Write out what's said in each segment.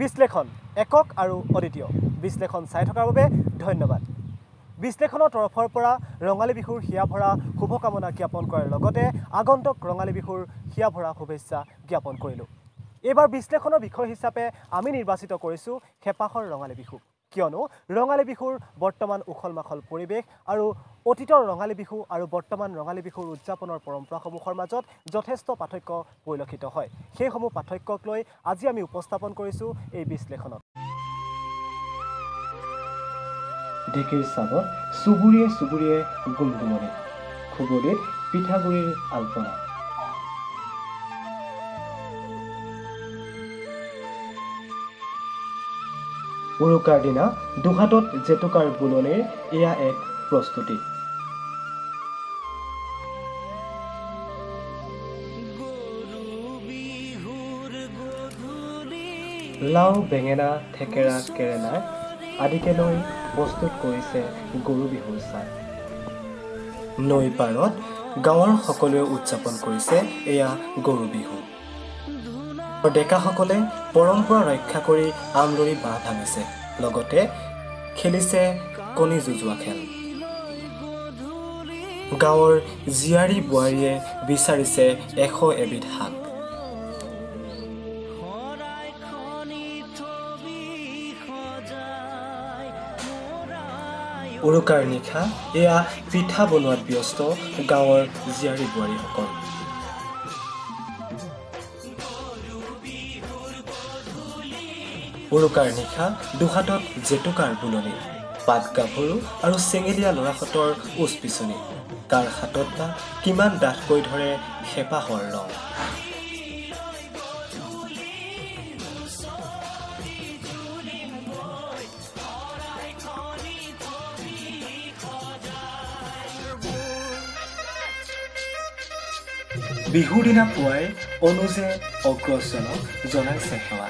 বিশ্লেষণ একক আৰু অদ্বিতীয় বিশ্লেষণ চাই থকাৰ বাবে ধন্যবাদ। বিশ্লেষণৰ তৰফৰ পৰা ৰঙালী বিহুৰ হিয়াভৰা শুভকামনা জ্ঞাপন কৰাৰ লগতে আগন্তুক ৰঙালী বিহুৰ হিয়াভৰা শুভেচ্ছা জ্ঞাপন কৰিলোঁ। এইবাৰ বিশ্লেষণৰ বিষয় হিচাপে আমি নিৰ্বাচিত কৰিছোঁ হেঁপাহৰ ৰঙালী বিহু, কিয়নো ৰঙালী বিহুৰ বৰ্তমান উখল মাখল পৰিৱেশ আৰু অতীতৰ ৰঙালী বিহু আৰু বৰ্তমান ৰঙালী বিহুৰ উদযাপনৰ পৰম্পৰাসমূহৰ মাজত যথেষ্ট পাৰ্থক্য পৰিলক্ষিত হয়। সেইসমূহ পাৰ্থক্যক লৈ আজি আমি উপস্থাপন কৰিছোঁ এই বিশ্লেষণত। ঢেঁকীৰ চালত চুবুৰীয়ে চুবুৰীয়ে গুমগুমনি, খুবলিত পিঠাগুড়িৰ আলপনা। উৰুকাৰ দিনা দুহাটত জেতুকাৰ বুলনিৰ এয়া এক প্ৰস্তুতি। লাও, বেঙেনা, থেকেৰা, কেৰেলা আদিকে লৈ প্ৰস্তুত কৰিছে গৰু বিহুৰ চাল। নৈ পাৰত গাঁৱৰ সকলোৱে উদযাপন কৰিছে এয়া গৰু বিহু। ডেকাসকলে পৰম্পৰা ৰক্ষা কৰি আমলৰি বাঁহ ভাঙিছে, লগতে খেলিছে কণী যুঁজোৱা খেল। গাঁৱৰ জীয়াৰী বোৱাৰীয়ে বিচাৰিছে 100 এবিধ শাক। উৰুকাৰ নিশা এয়া পিঠা বনোৱাত ব্যস্ত গাঁৱৰ জীয়াৰী বোৱাৰীসকল। উৰুকাৰ নিশা দুহাটত জেতুকাৰ বুলনি, পাট গাভৰু আৰু চেঙেলীয়া ল'ৰাহঁতৰ উচ পিছনি, কাৰ হাতত বা কিমান ডাঠকৈ ধৰে হেঁপাহৰ ৰং। বিহুৰ দিনা পুৱাই অনুজে অগ্ৰজজনক জনাইছে সেৱা।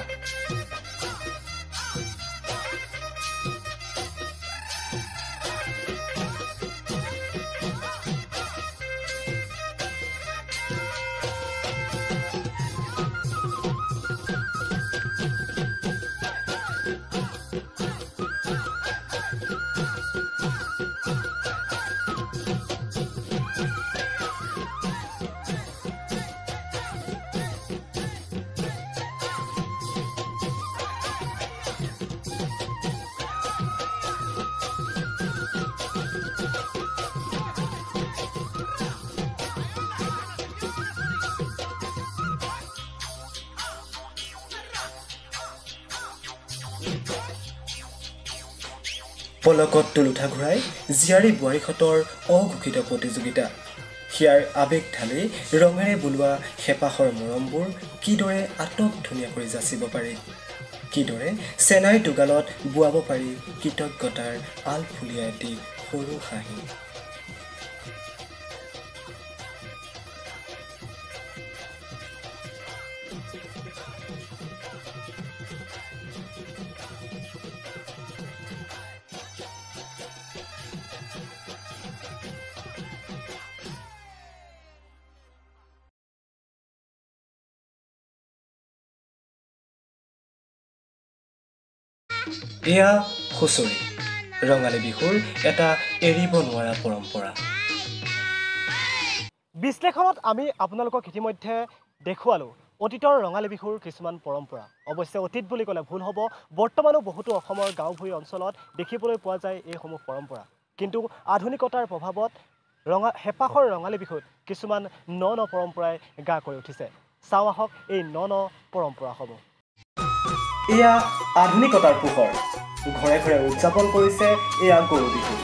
পলকত তুলুঠা ঘূৰাই জীয়াৰী বোৱাৰীহঁতৰ অঘোষিত প্ৰতিযোগিতা। হিয়াৰ আৱেগ ঢালি ৰঙেৰে বোলোৱা হেঁপাহৰ মৰমবোৰ কিদৰে আটক ধুনীয়াকৈ যাচিব পাৰি, কিদৰে চেনাইৰ দুগালত বোৱাব পাৰি কৃতজ্ঞতাৰ আলফুলীয়া এটি সৰু হাঁহি। এয়া হুঁচৰি, ৰঙালী বিহুৰ এটা এৰিব নোৱাৰা পৰম্পৰা। বিশ্লেষণত আমি আপোনালোকক ইতিমধ্যে দেখুৱালোঁ অতীতৰ ৰঙালী বিহুৰ কিছুমান পৰম্পৰা। অৱশ্যে অতীত বুলি ক'লে ভুল হ'ব, বৰ্তমানো বহুতো অসমৰ গাঁও-ভূঞি অঞ্চলত দেখিবলৈ পোৱা যায় এইসমূহ পৰম্পৰা। কিন্তু আধুনিকতাৰ প্ৰভাৱত হেঁপাহৰ ৰঙালী বিহুত কিছুমান ন পৰম্পৰাই গা কৰি উঠিছে। চাওঁ আহক এই ন পৰম্পৰাসমূহ। এয়া আধুনিকতাৰ পোহৰ, ঘৰে ঘৰে উদযাপন কৰিছে এয়া গৰু বিহু।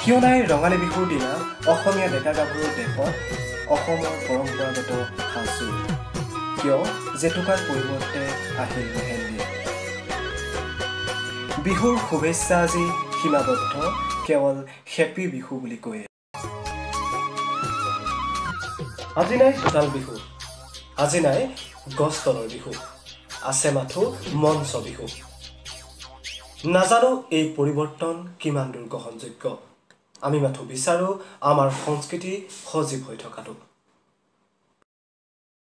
কিয় নাই ৰঙালী বিহুৰ দিনা অসমীয়া ডেকা গাভৰুৰ দেশত অসমৰ পৰম্পৰাগত সাজযোৰ? কিয় জেতুকাৰ পৰিৱৰ্তে আহিল মেহেন্দিয়ে? বিহুৰ শুভেচ্ছা আজি সীমাবদ্ধ কেৱল হেপী বিহু বুলি কৈয়ে। আজি নাই চোতাল বিহু, আজি নাই গছ তলৰ বিহু, আছে মাথো মঞ্চ বিহু। নাজানো এই পৰিৱৰ্তন কিমান দূৰ গ্ৰহণযোগ্য। আমি মাথো বিচাৰো আমাৰ সংস্কৃতি সজীৱ হৈ থকাটো।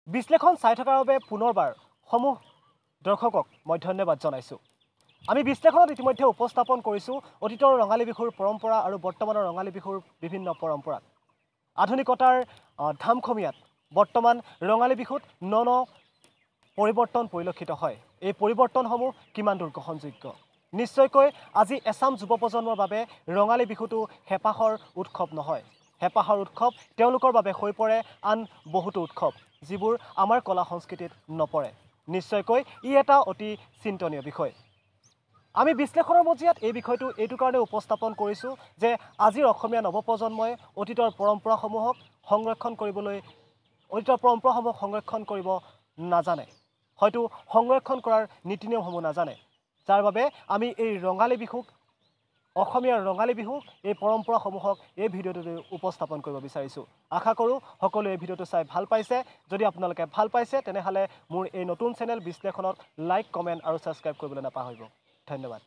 বিশ্লেষণ চাই থকাৰ বাবে পুনৰবাৰ সমূহ দৰ্শকক মই ধন্যবাদ জনাইছোঁ। আমি বিশ্লেষণত ইতিমধ্যে উপস্থাপন কৰিছোঁ অতীতৰ ৰঙালী বিহুৰ পৰম্পৰা আৰু বৰ্তমানৰ ৰঙালী বিহুৰ বিভিন্ন পৰম্পৰা। আধুনিকতাৰ ধামখমীয়াত বৰ্তমান ৰঙালী বিহুত ন পৰিৱৰ্তন পৰিলক্ষিত হয়। এই পৰিৱৰ্তনসমূহ কিমান দূৰ গ্ৰহণযোগ্য? নিশ্চয়কৈ আজি এছাম যুৱ প্ৰজন্মৰ বাবে ৰঙালী বিহুটো হেঁপাহৰ উৎসৱ নহয়। হেঁপাহৰ উৎসৱ তেওঁলোকৰ বাবে হৈ পৰে আন বহুতো উৎসৱ, যিবোৰ আমাৰ কলা সংস্কৃতিত নপৰে। নিশ্চয়কৈ ই এটা অতি চিন্তনীয় বিষয়। আমি বিশ্লেষণৰ মজিয়াত এই বিষয়টো এইটো কাৰণে উপস্থাপন কৰিছোঁ যে আজিৰ অসমীয়া নৱপ্ৰজন্মই অতীতৰ পৰম্পৰাসমূহক সংৰক্ষণ কৰিব নাজানে, হয়তো সংৰক্ষণ কৰাৰ নীতি নিয়মসমূহ নাজানে, যাৰ বাবে আমি এই ৰঙালী বিহুক অসমীয়াৰ ৰঙালী বিহুক এই পৰম্পৰাসমূহক এই ভিডিঅ'টোতে উপস্থাপন কৰিব বিচাৰিছোঁ। আশা কৰোঁ সকলোৱে এই ভিডিঅ'টো চাই ভাল পাইছে। যদি আপোনালোকে ভাল পাইছে তেনেহ'লে মোৰ এই নতুন চেনেল বিশ্লেষণত লাইক, কমেণ্ট আৰু ছাবস্ক্ৰাইব কৰিবলৈ নাপাহৰিব। ধন্যবাদ।